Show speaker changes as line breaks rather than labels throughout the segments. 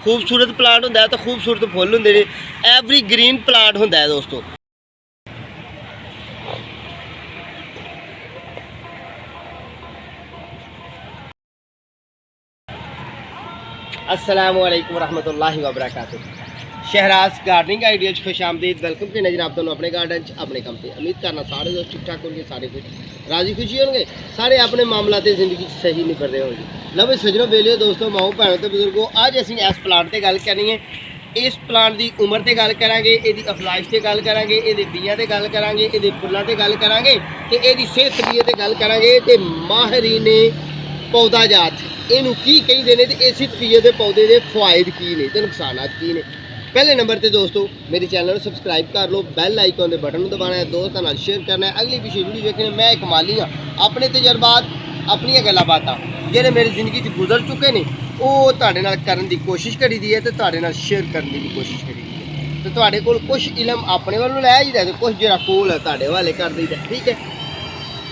खूबसूरत प्लांट होंदा है तो खूबसूरत फुल होंदे ने। एवरी ग्रीन प्लांट होंदा है दोस्तों। अस्सलामु अलैकुम वरहमतुल्लाहि वबरकातुहू। शहराज गार्डनिंग आइडियाज खुश आमदीद। वेलकम करना जनाब तुहानू अपने गार्डन अपने काम से। उम्मीद करना सारे दोस्त ठीक ठाक होंगे, सारे खुश राजी खुशी होंगे, सारे अपने मामला से जिंदगी सही निभर रहे होंगे। लो भाई सजनों बेलियो दोस्तों माओ भैनों तो बुजुर्गों, अज असीं इस प्लांट से गल करनी है। इस प्लांट की उम्र से गल करांगे, इहदी अफलाइश से गल करांगे, इहदे बीआं से गल करांगे, इहदे फुल्लां से गल करांगे ते इहदी सेहत तबीयत से गल करांगे ते माहिरीने पौधा जात इनू की कहिंदे ने ते इस तबीयत के पौधे के फायदे की ने ते नुकसानात की ने। पहले नंबर पर दोस्तों मेरे चैनल को सबसक्राइब कर लो, बैल आइकन के बटन दबाना है, दोस्तों नाल शेयर करना है। अगली पिछली वीडियो देखने मैं एक माली हाँ, अपने तजर्बात अपनी गल्लां बातां जिहड़े मेरी जिंदगी च गुजर चुके हैं वो तुहाडे नाल करन दी कोशिश करी दी है ते तुहाडे नाल शेयर करने की कोशिश करी दी है। तो तुहाडे कोल कुछ इलम अपने वालों लै जाइदा ते कुछ जिहड़ा कोल है तुहाडे हवाले कर दईदा। ठीक है,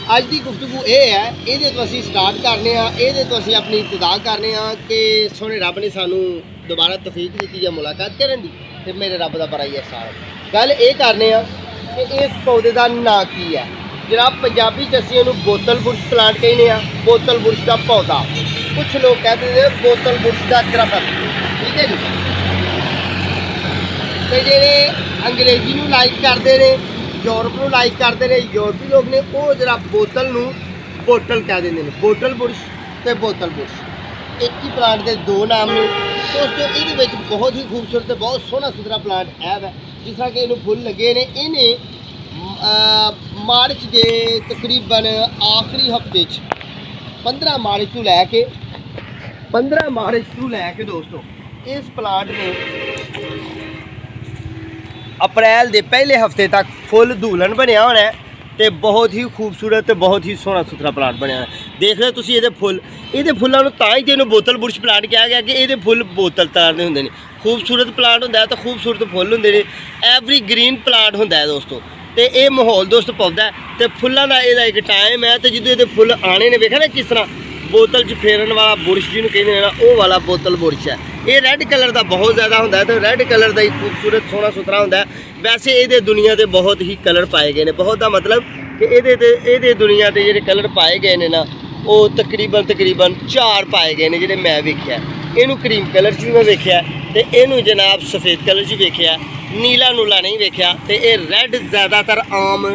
अज की गुफ्तगू ये है, ये तो असीं स्टार्ट करने ये तो असीं अपनी इब्तिदा करने कि सोहने रब ने सानू दोबारा तौफीक दी है मुलाकात करन दी ते मेरे रब का बड़ा ही एहसान। गल ये करने कि इस पौधे का नाम की है। जनाब पंजाबी च असीं इहनूं बोतल बुरश प्लांट कहने आ, बोतल बुरश का पौधा। कुछ लोग कहते हैं बोतल बुरश का दरख्त। ठीक है जी, तो जेह्ड़े अंग्रेजी नूं लाइक करते हैं, यूरोप नूं लाइक करते हैं, यूरोपी लोग ने वो जरा बोतल नूं बोतल कह देंगे ने, बोतल बुरश ते बोतल बुरश एक ही प्लांट के दो नाम ने दोस्तों। ये बहुत ही खूबसूरत बहुत सोहना सुथरा प्लांट है जिस तरह कि इन्हू फुल लगे ने। इन्हें मार्च के तकरीबन आखिरी हफ्ते 15 मार्च तो लैके 15 मार्च तो लैके दोस्तों इस प्लांट ने अप्रैल के पहले हफ्ते तक फुल धूलन बनया होना है तो बहुत ही खूबसूरत बहुत ही सोहना सुथरा प्लांट बनया है। देख रहे हो तुसीं इहदे फुल, इहदे फुल्लां नूं तां ही इहनूं बोतल बुरश प्लांट कहा गया कि इहदे फुल बोतल तरह दे हुंदे ने। खूबसूरत प्लांट हुंदा है तो खूबसूरत फुल हुंदे ने। एवरी ग्रीन प्लांट हुंदा है दोस्तों। तो ये माहौल दोस्त पौधा है तो फुल्लां दा इहदा एक टाइम है तो जो ये फुल आने ने वेखा ना किस तरह बोतल च फेरन वाला बुरश जिन्होंने कहते हैं ना वो वाला बोतल बुरश है। ये रैड कलर का बहुत ज़्यादा होंदा है तो रैड कलर का ही खूबसूरत सोहना सुथरा होंदा है। वैसे ये दुनिया के बहुत ही कलर पाए गए हैं, बहुत का मतलब कि ये दुनिया के जो कलर पाए गए हैं ना वो तकरीबन 4 पाए गए हैं जिहड़े मैं वेख्या। इनू क्रीम कलर च भी मैं वेख्या तो इनू जनाब सफ़ेद कलर च वेख्या, नीला नूला नहीं वेख्या। तो ये रैड ज़्यादातर आम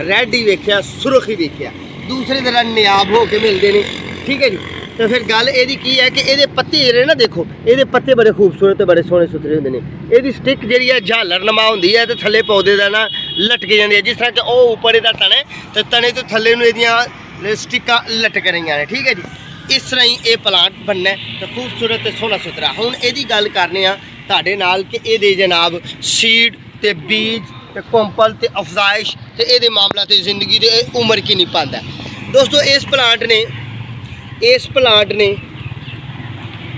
रैड ही वेख्या, सुरख ही वेख्या, दूसरी तरह नियाब हो के मिलते हैं। ठीक है जी, तो फिर गल ये की है कि ये पत्ते जे ना देखो ये पत्ते बड़े खूबसूरत बड़े सोहने सुथरे होंगे ने। ये स्टिक जी झालर नमा होंगी है तो थले पौधे का ना लटक जाती है जिस तरह कि वह उपर यदा तने तो तने तो थले ये स्टिक्कां लटक रही हैं। ठीक है जी, इस तरह ही ये प्लांट बनना है तो खूबसूरत तो सोहना सुथरा। हुण इहदी गल करने तुहाडे नाल कि ये जनाब सीड ते बीज ते कोंपल ते अफजाइश ते ये मामला ते जिंदगी दे उम्र की नहीं पाता दोस्तों। इस प्लांट ने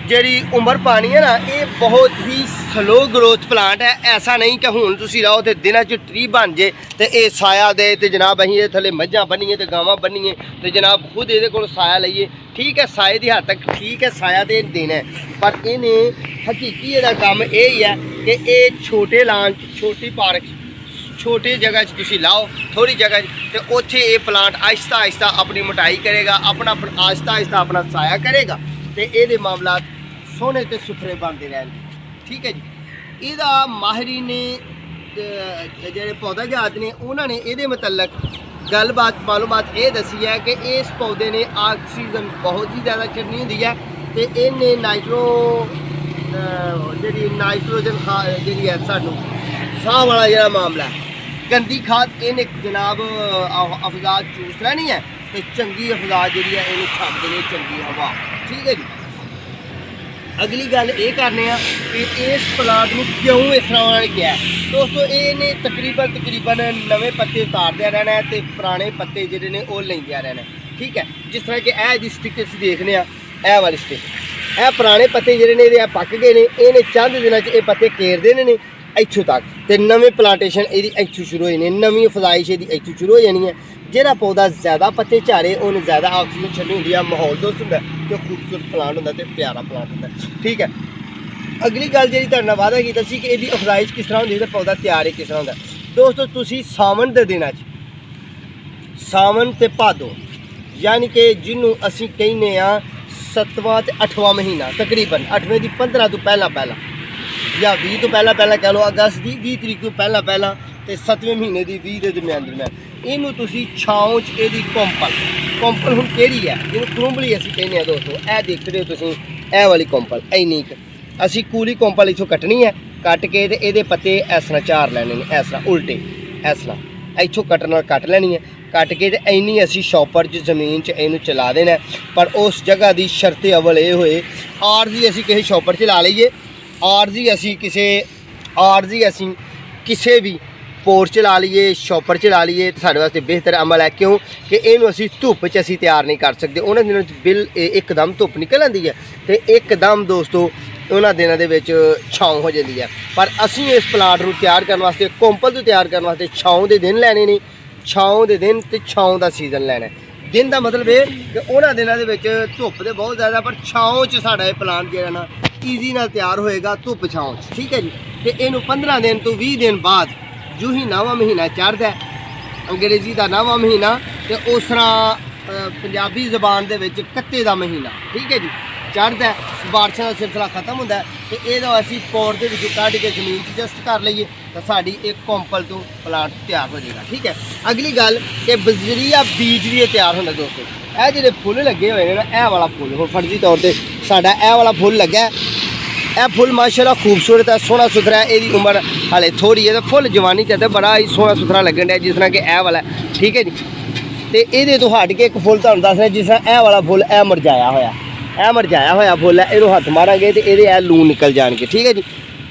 जी उम्र पानी है ना ये बहुत ही स्लो ग्रोथ प्लांट है। ऐसा नहीं कि हुण तुसीं लाओ तो दिनों च ट्री बन जाए तो ये साया दे तो जनाब असीं ये थले मझां बन्नीए तो गावां बन्नीए तो जनाब खुद ये साया लईए। ठीक है, साए की हद तक ठीक है, साया तो देना है, पर इन्हें हकीकी इहदा कम यही है कि ये छोटे लान छोटी पार्क छोटी जगह तुसीं लाओ थोड़ी जगह तो उत्थे ये प्लांट आहिस्ता आहिस्ता अपनी मोटाई करेगा, अपना आहिस्ता आहिस्ता अपना साया करेगा तो ये मामला सोहने ते सुथरे बनते रहेंगे। ठीक है जी, इहदा माहिरी ने जिहड़े पौधा जात ने उन्होंने ये मतलब गलबात मालूमात ये दसी है कि इस पौधे ने ऑक्सीजन बहुत ही ज़्यादा चढ़नी होंगी है तो इन्हें नाइट्रोजन खाद जी है सानू साह वाला जो मामला है गंदी खाद इन्हें जनाब अफजाद चूस रही है तो चंगी अफजाद जी है इन्हें छड्ड देनी चंगी हवा। ठीक है जी, अगली गल ये करने कि इस प्लांट में क्यों इस तरह उन्होंने किया है दोस्तों। ये तकरीबन नवे पत्ते उतारदे रहना है तो पुराने पत्ते जोड़े ने वो लेंदे रहना है। ठीक है, जिस तरह कि यह स्टिक असीं देखने यह वाली स्टिक यह पुराने पत्ते जोड़े ने पक गए हैं, इन्हें चंद दिनों ये पत्ते घेर देने ने इत्थों तक तो नवे प्लांटेशन ये इत्थों शुरू हो जानी, नवी फजाइश ये इत्थों शुरू हो जानी है। जोड़ा पौधा ज़्यादा पत्ते झारे उन्हें ज़्यादा ऑक्सीजन छड्डनी होंदी है, माहौल दोस्त होंदा तो खूबसूरत प्लांट होंदा तो प्यारा प्लांट होंदा। ठीक है, अगली गल जी तुहाडे नाल वादा कीता सी कि इहदी अफजाइश किस तरह होंदी ते पौधा तैयार किस तरह होंदा। दोस्तों तुसी सावन दे दिनां च सावन ते भादो यानी कि जिन्हों असी कहने 7वां ते 8वां महीना तकरीबन 8वें दी 15 तो पहला या 20 तो पहला कह लो अगस्त की 20 तरीक तो पहला तो 7वें महीने की 20 के दरम्यान इनू तुसी छाँव च एदी कोंपल हुण केड़ी है जिन्होंने करुंबली असी कहने दोस्तों ए देखते हो तुसी ए वाली कोंपल इन्नी असी कूली कोंपल इत्थों कट्टनी है कट के ते एदे पत्ते इस तरह चार लैने ने इस तरह उल्टे इस तरह इत्थों कट्टना कट लैनी है कट के ते इन्नी असी शॉपर च जमीन च इनू चला देना पर उस जगह की शर्त अवल ये होए आरजी असी किसी शॉपर च ला लीए आरजी असी किसी भी पोर्ट च ला लीए शॉपर च ला लीए तो साढ़े वास्ते बेहतर अमल है क्यों कि इनू असी धुप च असी तैयार नहीं कर सकते उन्होंने दिनों बिल एकदम धुप निकल आती है तो एकदम दोस्तों उन्होंने दिनों के छाँव हो जाती है पर असी इस प्लाट को तैयार करने वास्ते कोंपल को तैयार करने वास्ते छाँव के दिन लैने नहीं छाँव के दिन तो छाँव का सीजन लैना दिन का मतलब ये कि उन्होंने दिनों के धुप तो बहुत ज़्यादा पर छाँव च साढ़ा ये प्लांट जो है ना ईजी नाल तैयार होएगा धुप छाँव ठीक है जी। तो इनू 15 दिन तो 20 दिन बाद जो ही नवां महीना चढ़ता है अंग्रेजी का नवां महीना तो उस तरह पंजाबी जबान के कत्ते का महीना ठीक है जी चढ़ता है बारिशों का सिलसिला खत्म होता है तो यह असी पौड़ के कढ़ के जमीन जस्ट कर लीए तो साड़ी एक कोंपल तो प्लांट तैयार हो जाएगा ठीक है। अगली गल कि बजरिया बीज भी तैयार होंगे दोस्तों यह जो फुल लगे हुए हैं ना यह वाला फुल हम फर्जी तौर पर साडा यह वाला फुल लगा यह फुल माशाल्लाह खूबसूरत है सोहना सुथरा है यदी उम्र हाले थोड़ी है तो फुल जवानी च बड़ा ही सोहना सुथरा लगन दिया जिस तरह कि यह वाला ठीक है जी। तो ये तो हट के एक फुल तुहानूं दस रहे जिस तरह यह वाला फुल यह मुरझाया होया फुल है इनू हथ मारांगे तो ये लून निकल जाएंगे ठीक है जी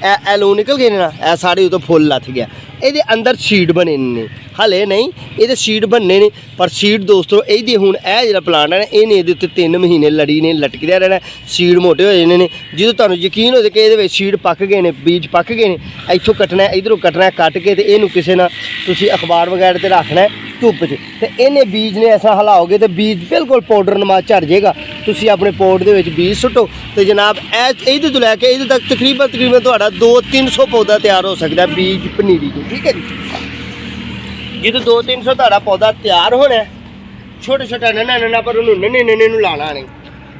ए लून निकल गए ना ए साढ़े तो फुल लथ गया ये अंदर सीड बने ने हले नहीं ये सीड बनने ने पर सीड दोस्तों ये हूँ यह जो प्लांट है इन्हें ये 3 महीने लड़ी ने लटकदे रहना सीड मोटे हो जाने ने जो तुहानूं यकीन हो कि ये सीड पक गए ने बीज पक गए ने इत्थों कट्टना इधरों कट्टना कट के इनू किसी ना तुसीं अखबार वगैरह ते रखना है धुप च तो इन्हें बीज ने ऐसा हिलाओगे तो बीज बिल्कुल पाउडर नमा झड़ जाएगा तुसीं अपने पोट दे विच बीज सुट्टो तो जनाब इहदे तो लैके इहदे तक तकरीबन तुहाडा 200-300 पौधा तैयार हो सकता है बीज पनीरी को ठीक है जी। जो 200-300 तुहाडा पौधा तैयार होना है छोटा नन्ना पर उन्होंने नन्ने लाना नहीं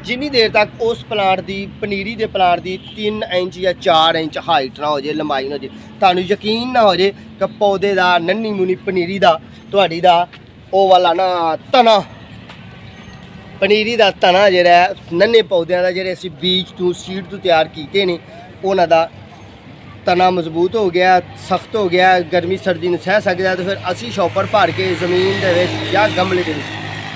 जिन्नी देर तक उस प्लांट की पनीरी के प्लांट की 3 इंच या 4 इंच हाइट ना हो जाए लंबाई ना हो जाए तुहानूं यकीन ना हो जाए कि पौधे का नन्नी मुनी पनीरी का तुहाडी दा ओ वाला ना तना पनीरी का तना जिहड़ा नन्हे पौधों का जिहड़े असीं बीज तो सीड तो तैयार किए ने उन्हां दा तना मजबूत हो गया सख्त हो गया गर्मी सर्दी में सह सकता है तो फिर असी शॉपर भर के जमीन के या गमले के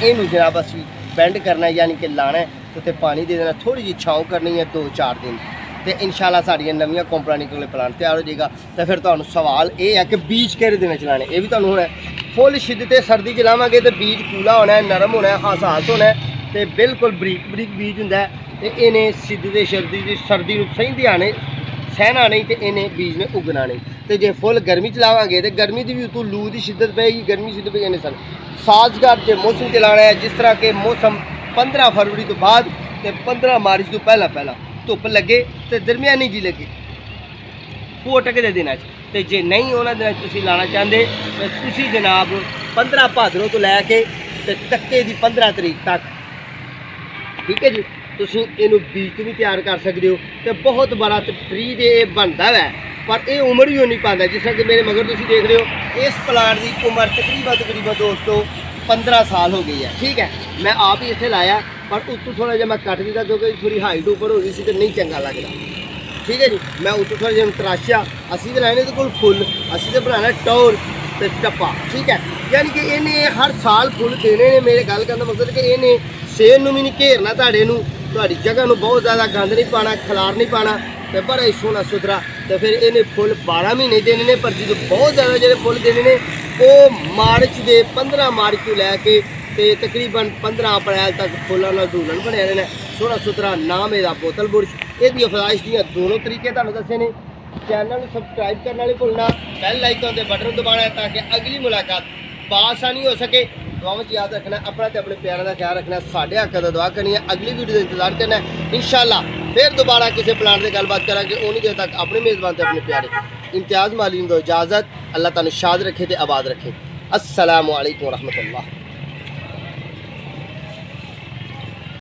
इनू जनाब असी बेंड करना यानी कि लाना है तो पानी दे देना थोड़ी जी छाँव करनी है 2-4 दिन तो इंशाल्लाह साड़ियाँ नवीं कोंपलां निकलने प्लांट तैयार हो जाएगा। तो फिर तुहानूं सवाल ये है कि बीज किहड़े दिन चलाने ये भी तुहानूं होना है फुल शिद्दत सर्दी च लावांगे तो बीज कूला होना है नरम होना है हसास होना है तो बिल्कुल बरीक बीज होंदा है तो इन्हें शिद्दत सर्दी नूं सही आने सहना नहीं तो इन्हें बीज ने उगना नहीं तो जे फुल गर्मी च लावांगे तो गर्मी की भी उतों लू की शिद्दत पेगी गर्मी शिद्दत पेगी सन साजगार जो मौसम चलाना है जिस तरह के मौसम 15 फरवरी तो बाद तो 15 मार्च तो पहला धुप लगे तो दरमियानी जी लगे फोटक के दिन तो जे नहीं उन्होंने दिन लाना चाहते तो तुसी जनाब 15 भादरों तो लैके तक्के की 15 तरीक तक ठीक है जी तुसी इनू बीज भी तैयार कर सकते हो तो बहुत बड़ा ट्री तो ये बनता है पर यह उम्र भी नहीं पाता जिस तरह कि मेरे मगर तुसी देख रहे हो इस प्लांट की उम्र तकरीबन दोस्तों 15 साल हो गई है ठीक है। मैं आप ही इतने लाया पर उत्तों थोड़ा जहा मैं कट दिता क्योंकि थोड़ी हाइट ऊपर हो गई सी तो नहीं चंगा लगता ठीक है जी। मैं उत्तों थोड़ा जहा तराशा असी तो लाने कोल फुल असी तो बनाना टौर तो टप्पा ठीक है यानी कि इन्हें हर साल फुल देने ने मेरे गल करने मकसद कि इन्हें सेल भी नहीं घेरना तुहाडी जगह में बहुत ज़्यादा गंद नहीं पाना खलार नहीं पाना तो बड़ा ही सोहना सुथरा तो फिर इन्हें फुल 12 महीने देने ने पर जो बहुत ज़्यादा जो फुल देने ने वो मार्च के 15 मार्च तो लैके तकरीबन 15 अप्रैल तक फुलों का धूलन बने रहना सोहना सुथरा नाम यदा बोतल बुरश यदि अफजाइश दियाँ दोनों तरीके तुहानूं दस्से ने चैनल सबसक्राइब करना नहीं भुलना बेल आइकन के बटन दबाना है ताकि अगली मुलाकात बासानी हो सके ਦੁਆਵਾਂ 'ਚ ਯਾਦ ਰੱਖਣਾ, ਆਪਣਾ ਤੇ ਆਪਣੇ ਪਿਆਰਾਂ ਦਾ ਖਿਆਲ ਰੱਖਣਾ, ਸਾਡੇ ਹੱਕ ਦਾ ਦੁਆ ਕਰਨੀ ਹੈ। ਅਗਲੀ ਵੀਡੀਓ ਦਾ ਇੰਤਜ਼ਾਰ ਕਰਨਾ ਹੈ। ਇੰਸ਼ਾਅੱਲਾ ਫਿਰ ਦੁਬਾਰਾ ਕਿਸੇ ਪਲਾਨ ਦੀ ਗੱਲਬਾਤ ਕਰਾਂਗੇ। ਉਨੀ ਦੇਰ ਤੱਕ ਆਪਣੇ ਮੇਜ਼ਬਾਨ ਤੇ ਆਪਣੇ ਪਿਆਰੇ ਇम्तियाज़ माली ਨੂੰ ਦਿਓ इजाज़त। अल्लाह ਤੁਹਾਨੂੰ शाद रखे ते आबाद रखे। अस्सलामु अलैकुम व रहमतुल्लाह।